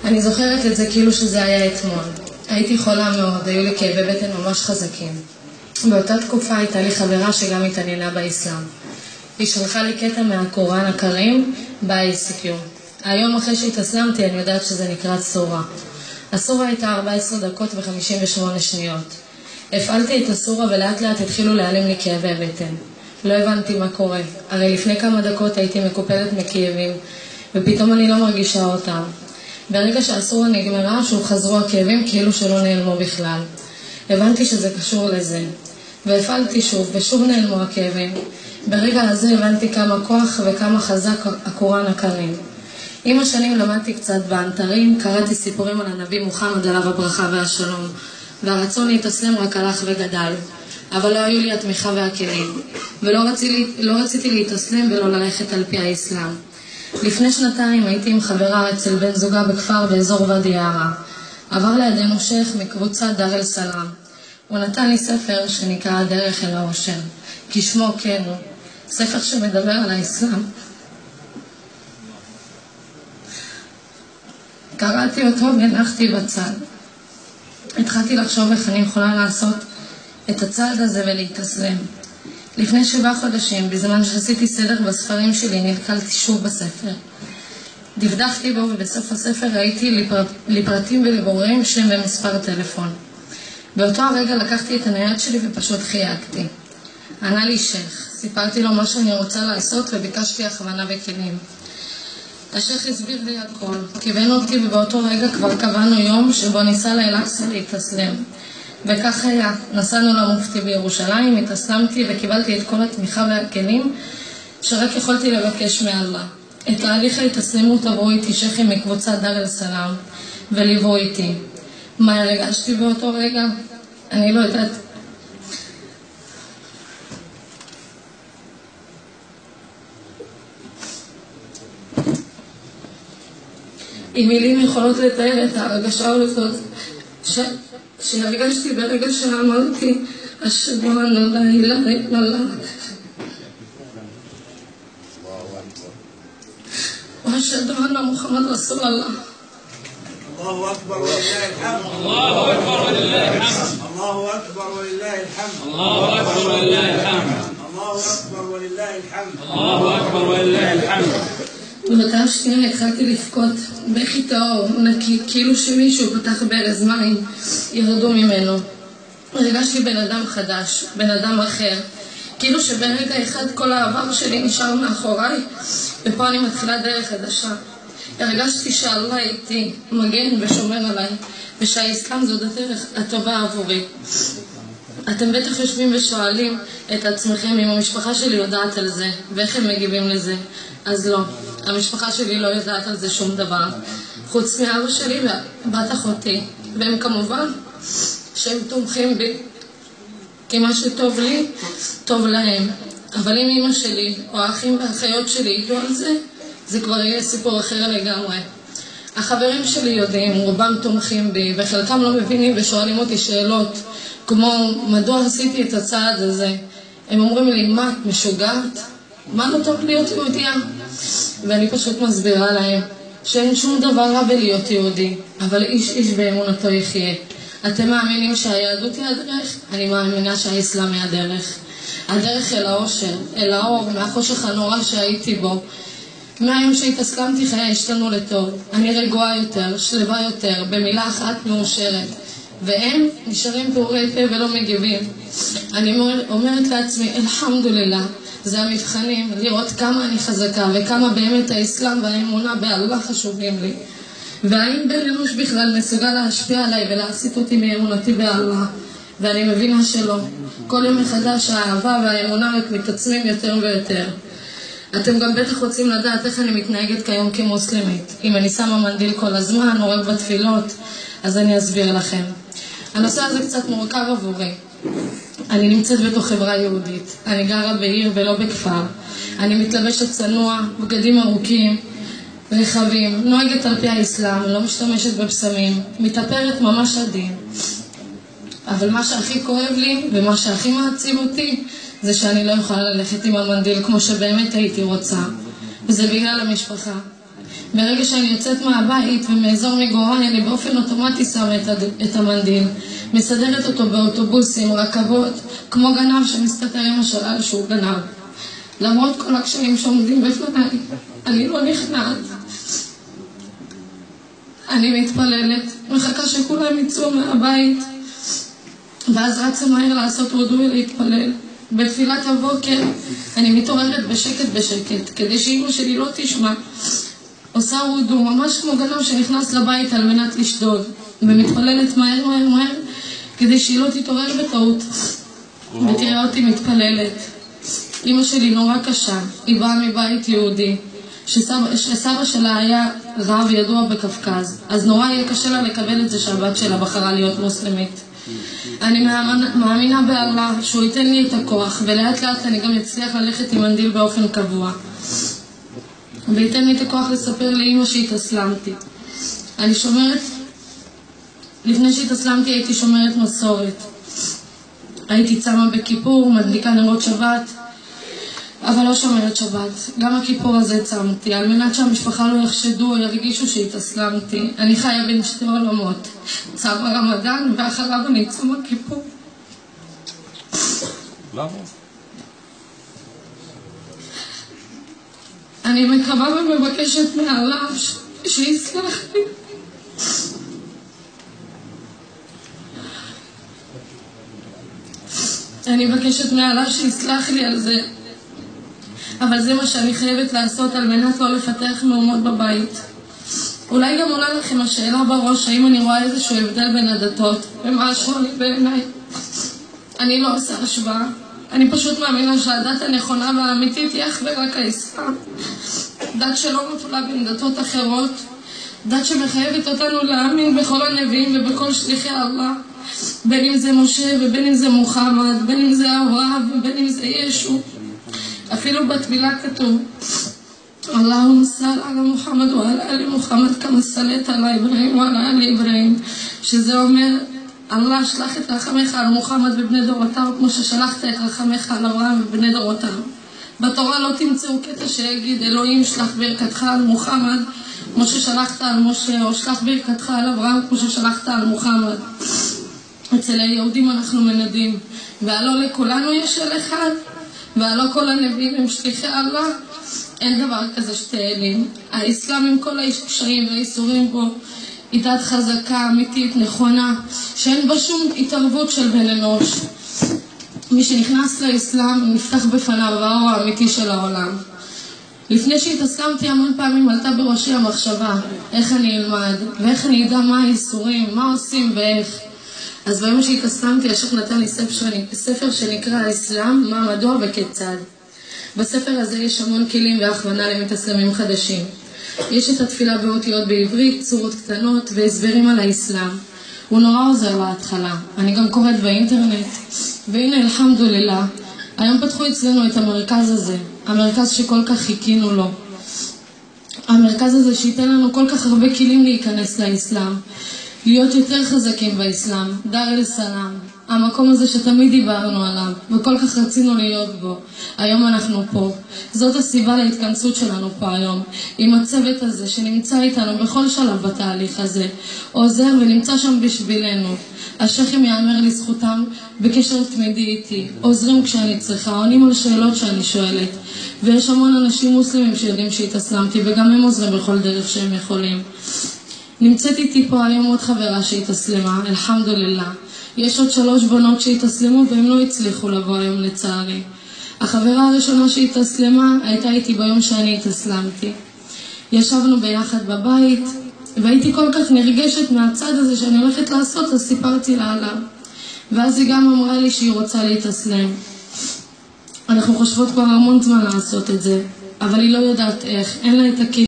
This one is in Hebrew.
אני זוכרת את זה כאילו שזה היה אתמול. הייתי חולה מאוד, היו לי כאבי בטן ממש חזקים. באותה תקופה הייתה לי חברה שגם התעניינה באסלאם. היא שלחה לי קטע מהקוראן הקרים ב-ICQ. היום אחרי שהתאסלמתי אני יודעת שזה נקרא סורה. הסורה הייתה 14 דקות ו58 שניות. הפעלתי את הסורה ולאט לאט התחילו להיעלם לי כאבי בטן. לא הבנתי מה קורה. הרי לפני כמה דקות הייתי מקופלת מכאבים, ופתאום אני לא מרגישה אותם. ברגע שהסורה נגמרה, שוב חזרו הכאבים כאילו שלא נעלמו בכלל. הבנתי שזה קשור לזה. והפעלתי שוב, ושוב נעלמו הכאבים. ברגע הזה הבנתי כמה כוח וכמה חזק הקוראן הקרים. עם השנים למדתי קצת באנתרים, קראתי סיפורים על הנביא מוחמד עליו הברכה והשלום, והרצון להתאסלם רק הלך וגדל. אבל לא היו לי התמיכה והכלים, ולא רציתי להתאסלם ולא ללכת על פי האסלאם. לפני שנתיים הייתי עם חברה אצל בן זוגה בכפר באזור ואדי ערה. עבר לידינו שייך מקבוצת דאר אל סלאם. הוא נתן לי ספר שנקרא הדרך אל האושר, כשמו כן הוא, ספר שמדבר על האסלאם. קראתי אותו והנחתי בצד. התחלתי לחשוב איך אני יכולה לעשות את הצעד הזה ולהתאסלם. לפני 7 חודשים, בזמן שעשיתי סדר בספרים שלי, נתקלתי שוב בספר. דפדחתי בו ובסוף הספר ראיתי לפרטים ולבוררים שם ומספר טלפון. באותו הרגע לקחתי את הנייד שלי ופשוט חייגתי. ענה לי שייך, סיפרתי לו מה שאני רוצה לעשות וביקשתי הכוונה וכלים. השייך הסביר לי הכל, כיוון אותי ובאותו רגע כבר קבענו יום שבו ניסה לאל-אקצא להתאסלם. וכך היה, נסענו למופתי בירושלים, התאסלמתי וקיבלתי את כל התמיכה והכלים שרק יכולתי לבקש מאללה. את תהליך ההתאסלמות עברו איתי שייכים מקבוצת דאר אל סלאם וליוו איתי. מה הרגשתי באותו רגע? אני לא יודעת. אם מילים יכולות לתאר את ההרגשה הזאת שהרגשתי ברגע שאמרתי אשהד אן לה אילהה אילה ואשהד אן מוחמד רסול אללה. الله أكبر ولله الحمد. الله أكبر ولله الحمد. الله أكبر ولله الحمد. الله أكبر ولله الحمد. الله أكبر ولله الحمد. الله أكبر ولله الحمد. באותה שנייה התחלתי לבכות בכי טהור, נקי, כאילו שמישהו פתח ברז מים, ירדו ממנו. הרגשתי בן אדם חדש, בן אדם אחר, כאילו שברגע אחד כל העבר שלי נשאר מאחוריי, ופה אני מתחילה דרך חדשה. הרגשתי שאללה איתי, מגן ושומר עליי, ושהאסלאם זאת הדרך הטובה עבורי. אתם בטח יושבים ושואלים את עצמכם אם המשפחה שלי יודעת על זה, ואיך הם מגיבים לזה. אז לא, המשפחה שלי לא יודעת על זה שום דבר, חוץ מאבא שלי ובת אחותי, והם כמובן שהם תומכים בי, כי מה שטוב לי, טוב להם. אבל אם אמא שלי או האחים והאחיות שלי ידעו על זה, זה כבר יהיה סיפור אחר לגמרי. החברים שלי יודעים, רובם תומכים בי, וחלקם לא מבינים ושואלים אותי שאלות, כמו מדוע עשיתי את הצעד הזה. הם אומרים לי, מה, את משוגעת? מה לא טוב להיות יהודייה? ואני פשוט מסבירה להם שאין שום דבר רע בלהיות יהודי, אבל איש איש באמונתו יחיה. אתם מאמינים שהיהדות היא הדרך? אני מאמינה שהאסלאם היא הדרך. הדרך אל האושר, אל האור, מהחושך הנורא שהייתי בו. מהיום שהתאסלמתי חיי השתנו לטוב. אני רגועה יותר, שלווה יותר, במילה אחת מאושרת. והם נשארים פעורי פה ולא מגיבים. אני אומרת לעצמי, אלחמדולillah, זה המבחנים, לראות כמה אני חזקה וכמה באמת האסלאם והאמונה באללה חשובים לי. והאם בן אנוש בכלל מסוגל להשפיע עליי ולהסיט אותי מאמונתי באללה. ואני מבינה שלא. כל יום מחדש האהבה והאמונה רק מתעצמים יותר ויותר. אתם גם בטח רוצים לדעת איך אני מתנהגת כיום כמוסלמית. אם אני שמה מנדיל כל הזמן או רק בתפילות, אז אני אסביר לכם. הנושא הזה קצת מורכב עבורי. אני נמצאת בתוך חברה יהודית. אני גרה בעיר ולא בכפר. אני מתלבשת צנוע, בגדים ארוכים, רחבים, נוהגת על פי האסלאם, לא משתמשת בפסמים, מתאפרת ממש עדין. אבל מה שהכי כואב לי ומה שהכי מעציב אותי זה שאני לא יכולה ללכת עם המנדיל כמו שבאמת הייתי רוצה. וזה בגלל המשפחה. ברגע שאני יוצאת מהבית ומאזור מגוריי, אני באופן אוטומטי שמה את המנדיל, מסדרת אותו באוטובוסים, רכבות, כמו גנב שמסתתר עם השלל שהוא גנב. למרות כל הקשיים שעומדים בפניי, אני לא נכנעת. אני מתפללת, מחכה שכולם יצאו מהבית, ואז רצה מהר לעשות וודו ולהתפלל. בתפילת הבוקר אני מתעוררת בשקט, כדי שאמא שלי לא תשמע. עושה וודו, ממש כמו גנב שנכנס לבית על מנת לשדוד, ומתפללת מהר, כדי שהיא לא תתעורר בטעות, ותראה אותי מתפללת. אמא שלי נורא קשה, היא באה מבית יהודי, שסבא שלה היה רב ידוע בקפקז, אז נורא יהיה קשה לה לקבל את זה שהבת שלה בחרה להיות מוסלמית. אני מאמינה באללה שהוא ייתן לי את הכוח, ולאט לאט אני גם אצליח ללכת עם מנדיל באופן קבוע, וייתן לי את הכוח לספר לאמא שהתאסלמתי. אני שומרת, לפני שהתאסלמתי הייתי שומרת מסורת, הייתי צמה בכיפור, מדליקה נרות שבת, אבל לא שומרת שבת. גם הכיפור הזה צמתי, על מנת שהמשפחה לא יחשדו או ירגישו שהתאסלמתי. אני חיה בין שתי עולמות, צמה רמדאן ואחריו אני צמה כיפור. למה? אני מקווה ומבקשת מאללה שיסלח לי. אני מבקשת מאללה שיסלח לי על זה, אבל זה מה שאני חייבת לעשות על מנת לא לפתח מהומות בבית. אולי גם עולה לכם השאלה בראש, האם אני רואה איזשהו הבדל בין הדתות, ומה השוני בעיניי. אני לא עושה השוואה, אני פשוט מאמינה שהדת הנכונה והאמיתית היא אך ורק האסלאם. דת שלא מפלה בין דתות אחרות, דת שמחייבת אותנו להאמין בכל הנביאים ובכל שליחי אללה, בין אם זה משה ובין אם זה מוחמד, בין אם זה אברהם ובין אם זה ישו. אפילו בתפילה כתוב אלוהום סל על מוחמד ועל אל מוחמד כמה סלית על אברהם ועל אל אברהם, שזה אומר אללה שלח את רחמך על מוחמד ובני דורותיו כמו ששלחת את רחמך על אברהם ובני דורותיו. בתורה לא תמצאו קטע שיגיד אלוהים שלח ברכתך על מוחמד כמו ששלחת על משה, או שלח ברכתך על אברהם כמו ששלחת על מוחמד. אצל היהודים אנחנו מנדים, והלא לכולנו יש אל אחד, והלא כל הנביאים הם שליחי אללה. אין דבר כזה שתי אלים. האסלאם עם כל הקשיים והאיסורים בו היא דת חזקה, אמיתית, נכונה, שאין בה שום התערבות של בן אנוש. מי שנכנס לאסלאם נפתח בפניו האור האמיתי של העולם. לפני שהתאסלמתי המון פעמים עלתה בראשי המחשבה איך אני אלמד ואיך אני אדע מה האיסורים, מה עושים ואיך. אז ביום שהתאסלמתי השייח נתן לי ספר שנקרא האסלאם, מה, מדוע וכיצד. בספר הזה יש המון כלים והכוונה למתאסלמים חדשים. יש את התפילה באותיות בעברית, צורות קטנות והסברים על האסלאם. הוא נורא עוזר להתחלה. אני גם קוראת באינטרנט, והנה אלחמדולillah, היום פתחו אצלנו את המרכז הזה, המרכז שכל כך חיכינו לו. המרכז הזה שייתן לנו כל כך הרבה כלים להיכנס לאסלאם, להיות יותר חזקים באסלאם, דאר אל סלאם, המקום הזה שתמיד דיברנו עליו וכל כך רצינו להיות בו. היום אנחנו פה. זאת הסיבה להתכנסות שלנו פה היום, עם הצוות הזה שנמצא איתנו בכל שלב בתהליך הזה, עוזר ונמצא שם בשבילנו. השייחים יאמר לזכותם בקשר תמידי איתי, עוזרים כשאני צריכה, עונים על שאלות שאני שואלת, ויש המון אנשים מוסלמים שיודעים שהתאסלמתי וגם הם עוזרים בכל דרך שהם יכולים. נמצאת איתי פה היום עוד חברה שהתאסלמה, אלחמדולillah. יש עוד 3 בנות שהתאסלמו והם לא הצליחו לבוא היום לצערי. החברה הראשונה שהתאסלמה הייתה איתי ביום שאני התאסלמתי. ישבנו ביחד בבית והייתי כל כך נרגשת מהצד הזה שאני הולכת לעשות, אז סיפרתי לה עליו. ואז היא גם אמרה לי שהיא רוצה להתאסלם. אנחנו חושבות כבר המון זמן לעשות את זה, אבל היא לא יודעת איך, אין לה את הכלים.